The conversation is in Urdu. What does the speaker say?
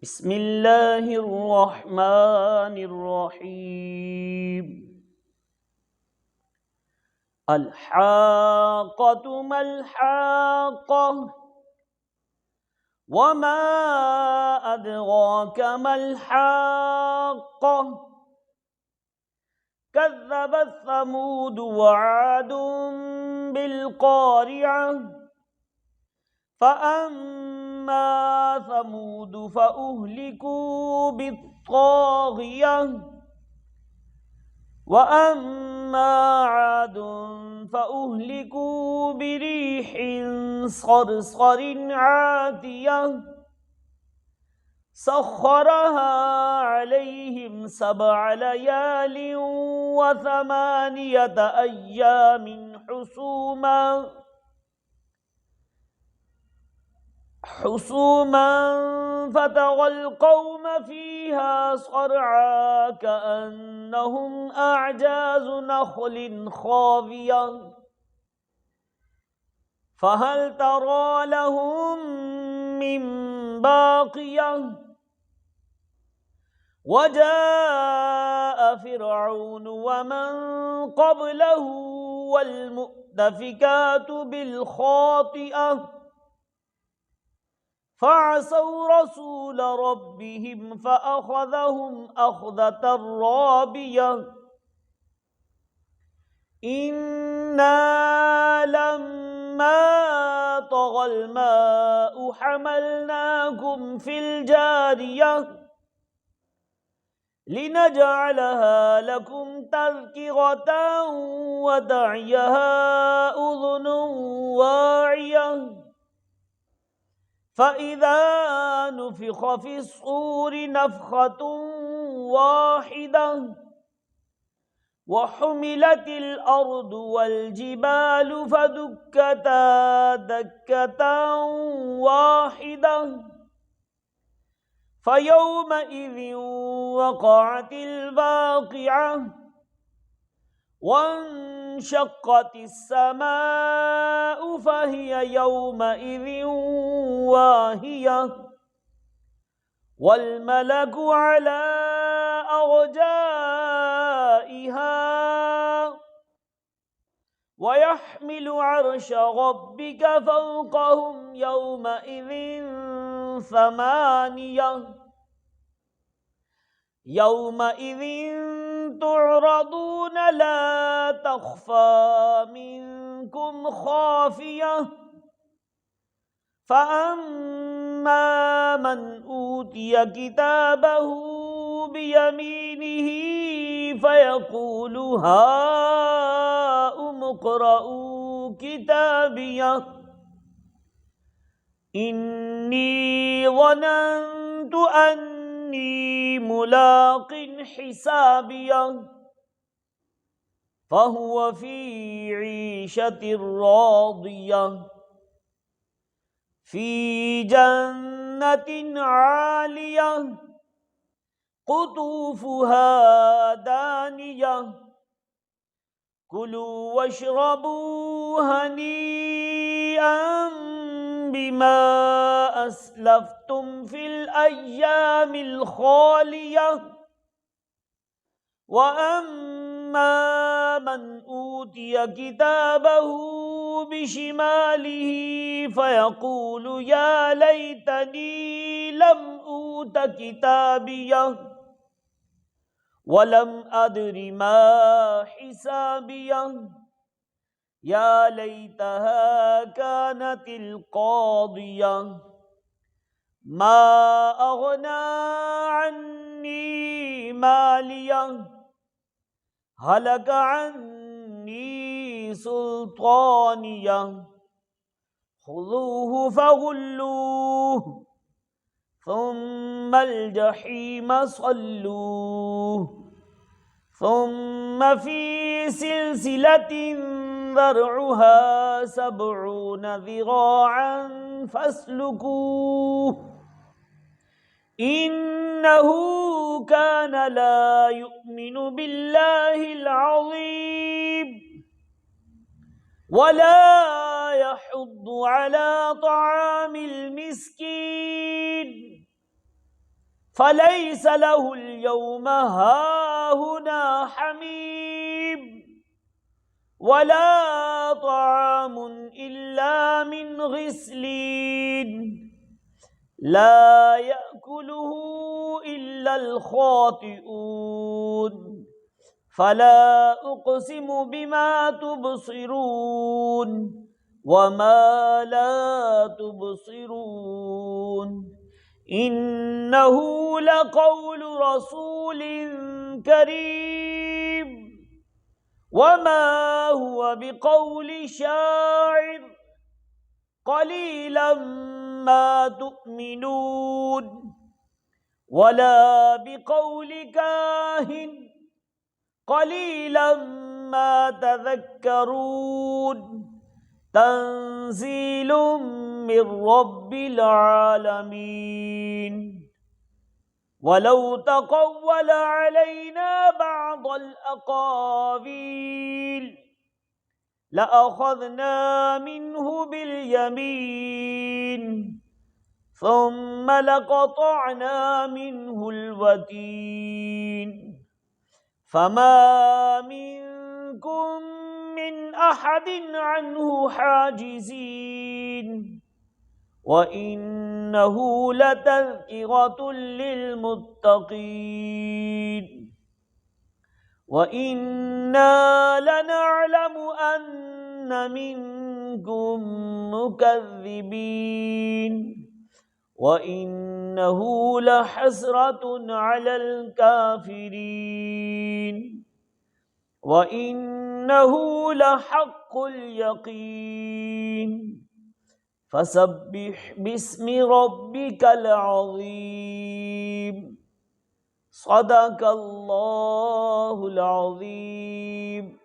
بسم الله الرحمن الرحيم. الحاقة ما الحاقة وما أدراك ما الحاقة. كذبت ثمود وعاد بالقارعة. فأما ثمود فأهلكوا بالطاغية وأما عاد فأهلكوا بريح صرصر عاتية سخرها عليهم 7 ليال و8 أيام حسوما فترى القوم فيها صرعى كأنهم أعجاز نخل خاوية فهل ترى لهم من باقية. وجاء فرعون ومن قبله والمؤتفكات بالخاطئة فعصوا رسول ربهم فأخذهم أخذة رابية. إنا لما طغى الماء حملناكم في الجارية لنجعلها لكم تذكرة وتعيها أذن واعية. فإذا نفخ في الصور نفخة واحدة وحملت الأرض والجبال فدكتا دكة واحدة فيومئذ وقعت الواقعة وانشقت السماء فهي يومئذ واهية والملك على أرجائها ويحمل عرش ربك فوقهم يومئذ 8 يومئذ تعرضون لا تخفى منكم خافية. فأما من أوتي كتابه بيمينه فيقول هاؤم اقرءوا كتابيه إني ظننت أني ملاق حسابيه فهو في عيشة راضية في جنة عالية قطوفها دانية كلوا واشربوا هنيئا بما أسلفتم في الأيام الخالية. وأما من أوتي كتابه بشماله فيقول يا ليتني لم أوت كتابيه ولم أدر ما حسابيه يا ليتها كانت القاضية ما أغنى عني ماليه هلك عني سلطانيه خذوه فغلوه ثم الجحيم صلوه ثم في سلسلة ذرعها 70 ذراعا فاسلكوه إنه كان لا يؤمن بالله العظيم ولا يحض على طعام المسكين فليس له اليوم هاهنا حميم ولا طعام إلا من غسلين لا يأكله إلا الخاطئون فلا أقسم بما تبصرون وما لا تبصرون إنه لقول رسول كريم وما هو بقول شاعر قليلا ما تؤمنون ولا بقول كاهن قليلا ما تذكرون تنزيل من رب العالمين ولو تقول علينا بعض الأقاويل لأخذنا منه باليمين ثم لقطعنا منه الوتين فما منكم من أحد عنه حاجزين وإنه لتذكرة للمتقين وإنا لنعلم أن منكم مكذبين وإنه لحسرة على الكافرين وإنه لحق اليقين فسبح باسم ربك العظيم صدق الله العظيم.